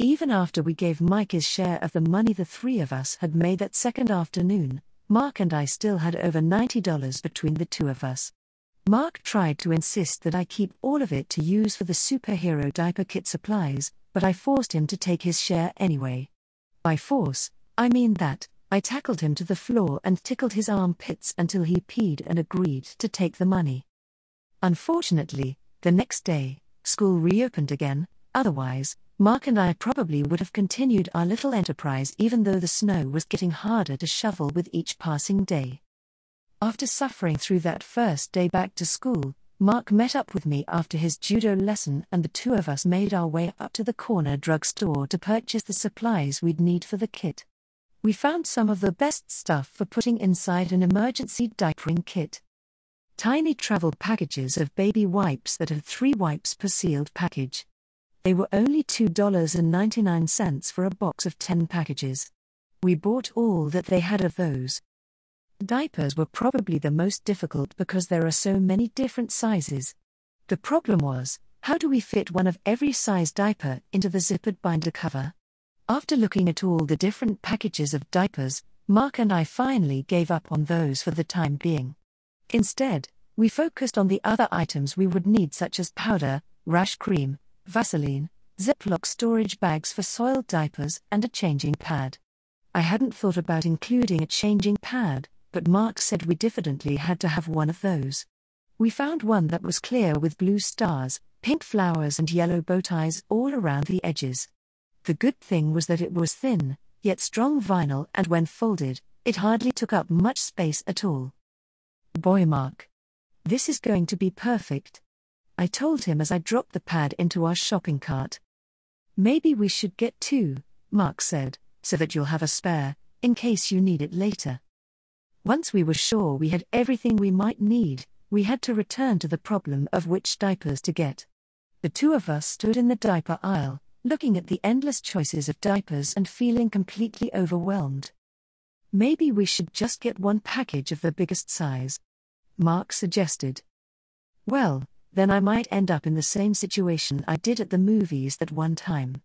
Even after we gave Mike his share of the money the three of us had made that second afternoon, Mark and I still had over $90 between the two of us. Mark tried to insist that I keep all of it to use for the superhero diaper kit supplies, but I forced him to take his share anyway. By force, I mean that I tackled him to the floor and tickled his armpits until he peed and agreed to take the money. Unfortunately, the next day, school reopened again. Otherwise, Mark and I probably would have continued our little enterprise even though the snow was getting harder to shovel with each passing day. After suffering through that first day back to school, Mark met up with me after his judo lesson and the two of us made our way up to the corner drugstore to purchase the supplies we'd need for the kit. We found some of the best stuff for putting inside an emergency diapering kit. Tiny travel packages of baby wipes that had 3 wipes per sealed package. They were only $2.99 for a box of 10 packages. We bought all that they had of those. Diapers were probably the most difficult because there are so many different sizes. The problem was, how do we fit one of every size diaper into the zippered binder cover? After looking at all the different packages of diapers, Mark and I finally gave up on those for the time being. Instead, we focused on the other items we would need such as powder, rash cream, Vaseline, Ziploc storage bags for soiled diapers and a changing pad. I hadn't thought about including a changing pad, but Mark said we definitely had to have one of those. We found one that was clear with blue stars, pink flowers and yellow bow ties all around the edges. The good thing was that it was thin, yet strong vinyl and when folded, it hardly took up much space at all. Boy Mark. This is going to be perfect. I told him as I dropped the pad into our shopping cart. Maybe we should get 2, Mark said, so that you'll have a spare, in case you need it later. Once we were sure we had everything we might need, we had to return to the problem of which diapers to get. The two of us stood in the diaper aisle, looking at the endless choices of diapers and feeling completely overwhelmed. Maybe we should just get one package of the biggest size, Mark suggested. Well, then I might end up in the same situation I did at the movies that one time.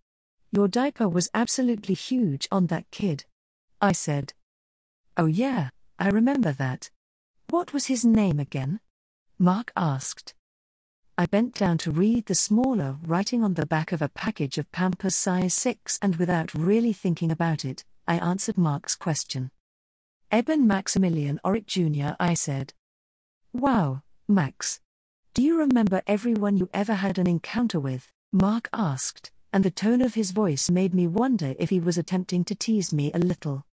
Your diaper was absolutely huge on that kid, I said. Oh yeah, I remember that. What was his name again? Mark asked. I bent down to read the smaller writing on the back of a package of Pampers size 6 and without really thinking about it, I answered Mark's question. Eben Maximilian Oric Jr., I said. Wow, Max. Do you remember everyone you ever had an encounter with? Mark asked, and the tone of his voice made me wonder if he was attempting to tease me a little.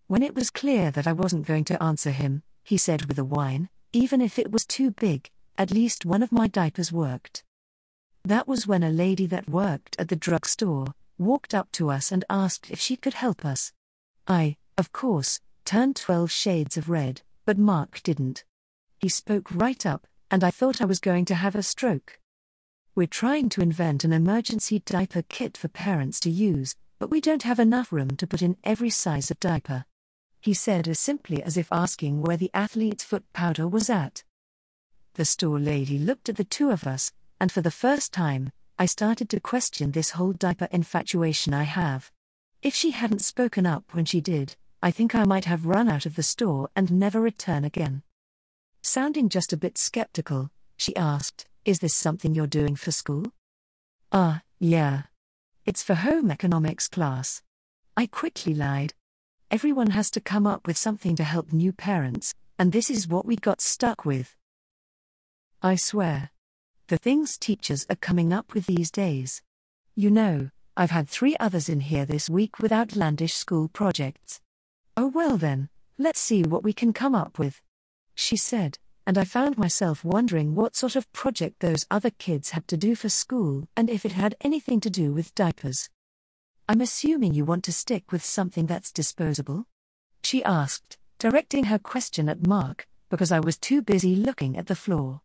When it was clear that I wasn't going to answer him, he said with a whine, even if it was too big, at least one of my diapers worked. That was when a lady that worked at the drugstore walked up to us and asked if she could help us. I, of course, turned 12 shades of red, but Mark didn't. He spoke right up, and I thought I was going to have a stroke. We're trying to invent an emergency diaper kit for parents to use, but we don't have enough room to put in every size of diaper, he said as simply as if asking where the athlete's foot powder was at. The store lady looked at the two of us, and for the first time, I started to question this whole diaper infatuation I have. If she hadn't spoken up when she did, I think I might have run out of the store and never return again. Sounding just a bit skeptical, she asked, "Is this something you're doing for school?" Yeah. It's for home economics class. I quickly lied. Everyone has to come up with something to help new parents, and this is what we got stuck with. I swear. The things teachers are coming up with these days. You know, I've had 3 others in here this week with outlandish school projects. Oh well then, let's see what we can come up with, she said, and I found myself wondering what sort of project those other kids had to do for school and if it had anything to do with diapers. I'm assuming you want to stick with something that's disposable? She asked, directing her question at Mark, because I was too busy looking at the floor.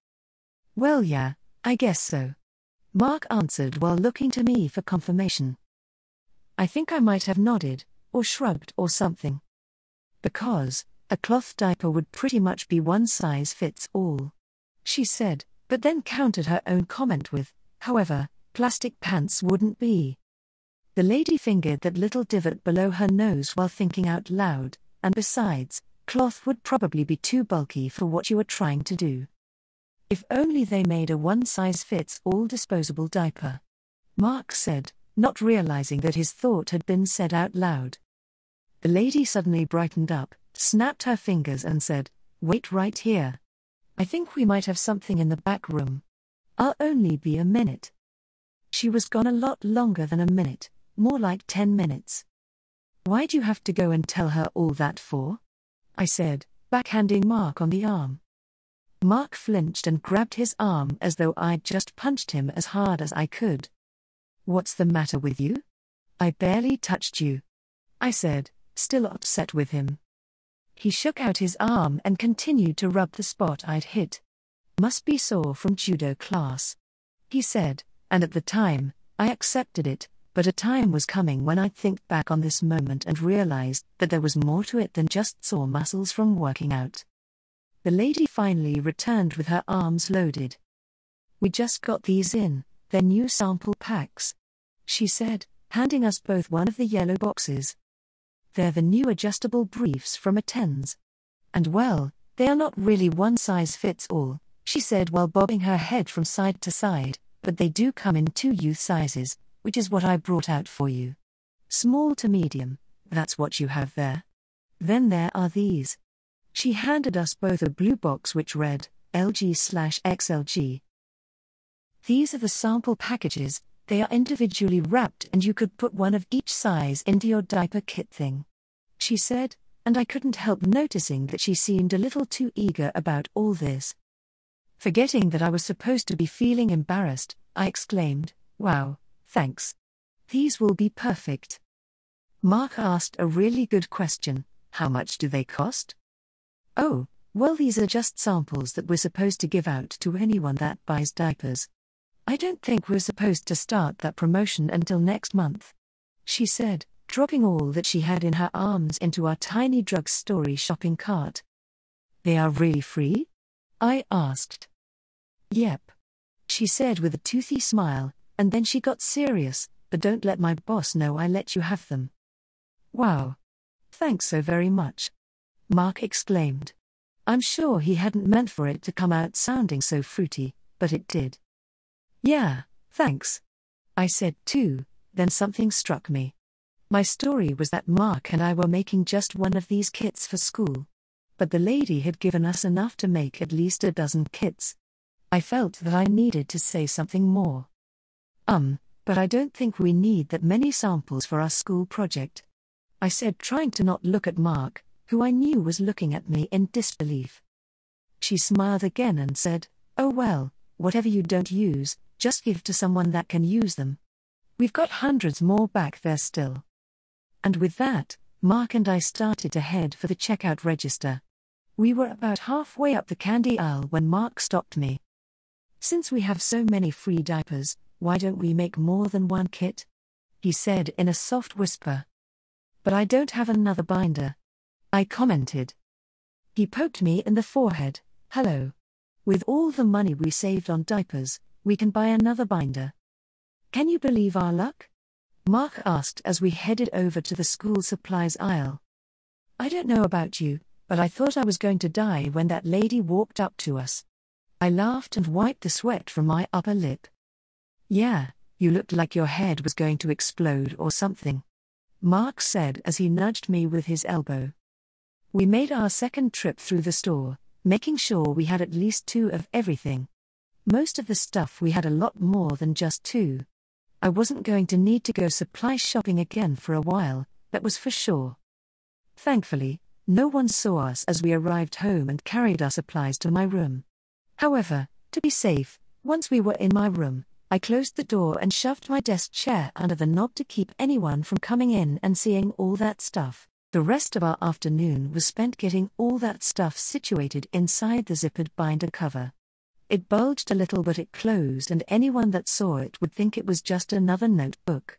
Well yeah, I guess so, Mark answered while looking to me for confirmation. I think I might have nodded, or shrugged or something. Because a cloth diaper would pretty much be one size fits all, she said, but then countered her own comment with, however, plastic pants wouldn't be. The lady fingered that little divot below her nose while thinking out loud, and besides, cloth would probably be too bulky for what you were trying to do. If only they made a one-size-fits-all disposable diaper. Mark said, not realizing that his thought had been said out loud. The lady suddenly brightened up, snapped her fingers and said, "Wait right here. I think we might have something in the back room. I'll only be a minute." She was gone a lot longer than a minute, more like 10 minutes. "Why'd you have to go and tell her all that for?" I said, backhanding Mark on the arm. Mark flinched and grabbed his arm as though I'd just punched him as hard as I could. "What's the matter with you? I barely touched you," I said, still upset with him. He shook out his arm and continued to rub the spot I'd hit. "Must be sore from judo class," he said, and at the time, I accepted it, but a time was coming when I'd think back on this moment and realized that there was more to it than just sore muscles from working out. The lady finally returned with her arms loaded. "We just got these in, they're new sample packs," she said, handing us both one of the yellow boxes. "They're the new adjustable briefs from Attens. And well, they are not really one size fits all," she said while bobbing her head from side to side, "but they do come in 2 youth sizes, which is what I brought out for you. Small to medium, that's what you have there. Then there are these." She handed us both a blue box which read, LG/XLG. "These are the sample packages, they are individually wrapped and you could put one of each size into your diaper kit thing," she said, and I couldn't help noticing that she seemed a little too eager about all this. Forgetting that I was supposed to be feeling embarrassed, I exclaimed, "Wow, thanks. These will be perfect." Mark asked a really good question: "How much do they cost?" "Oh, well, these are just samples that we're supposed to give out to anyone that buys diapers. I don't think we're supposed to start that promotion until next month," she said, dropping all that she had in her arms into our tiny drugstore shopping cart. "They are really free?" I asked. "Yep," she said with a toothy smile, and then she got serious, "but don't let my boss know I let you have them." "Wow. Thanks so very much," Mark exclaimed. I'm sure he hadn't meant for it to come out sounding so fruity, but it did. "Yeah, thanks," I said too, then something struck me. My story was that Mark and I were making just one of these kits for school. But the lady had given us enough to make at least a dozen kits. I felt that I needed to say something more. But I don't think we need that many samples for our school project," I said, trying to not look at Mark, who I knew was looking at me in disbelief. She smiled again and said, "Oh well, whatever you don't use, just give to someone that can use them. We've got hundreds more back there still." And with that, Mark and I started to head for the checkout register. We were about halfway up the candy aisle when Mark stopped me. "Since we have so many free diapers, why don't we make more than one kit?" he said in a soft whisper. "But I don't have another binder," I commented. He poked me in the forehead. "Hello. With all the money we saved on diapers, we can buy another binder. Can you believe our luck?" Mark asked as we headed over to the school supplies aisle. "I don't know about you, but I thought I was going to die when that lady walked up to us." I laughed and wiped the sweat from my upper lip. "Yeah, you looked like your head was going to explode or something," Mark said as he nudged me with his elbow. We made our second trip through the store, making sure we had at least 2 of everything. Most of the stuff we had a lot more than just 2. I wasn't going to need to go supply shopping again for a while, that was for sure. Thankfully, no one saw us as we arrived home and carried our supplies to my room. However, to be safe, once we were in my room, I closed the door and shoved my desk chair under the knob to keep anyone from coming in and seeing all that stuff. The rest of our afternoon was spent getting all that stuff situated inside the zippered binder cover. It bulged a little but it closed, and anyone that saw it would think it was just another notebook.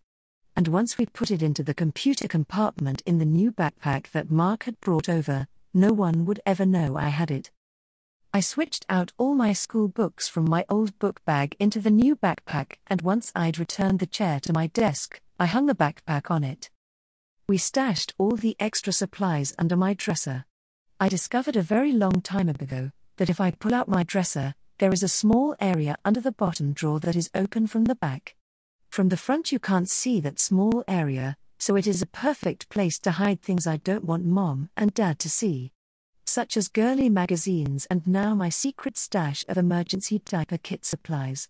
And once we put it into the computer compartment in the new backpack that Mark had brought over, no one would ever know I had it. I switched out all my school books from my old book bag into the new backpack, and once I'd returned the chair to my desk, I hung the backpack on it. We stashed all the extra supplies under my dresser. I discovered a very long time ago that if I pull out my dresser, there is a small area under the bottom drawer that is open from the back. From the front you can't see that small area, so it is a perfect place to hide things I don't want Mom and Dad to see, such as girly magazines and now my secret stash of emergency diaper kit supplies.